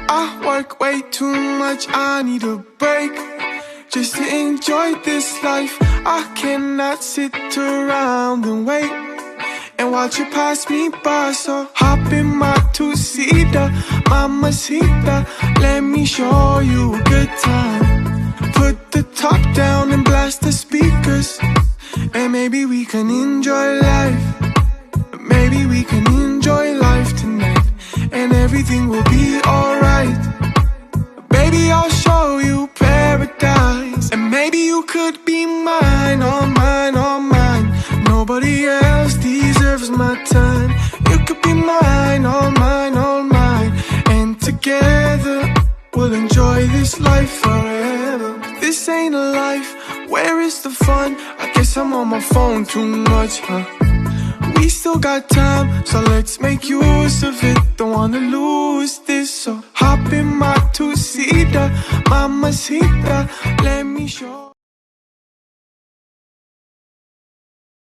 I work way too much, I need a break just to enjoy this life. I cannot sit around and wait and watch you pass me by. So hop in my two-seater, mamacita, let me show you a good time. Put the top down and blast the speakers, and maybe we can enjoy life. Maybe we can enjoy life tonight, and everything will be alright. Baby, I'll show you paradise, and maybe you could be mine, all mine, all mine. Nobody else deserves my time. You could be mine, all mine, all mine. And together we'll enjoy this life forever. This ain't a life, where is the fun? I guess I'm on my phone too much, huh? We still got time, so let's make use of it. Don't wanna lose this, so hop in my two-seater, mamacita, let me show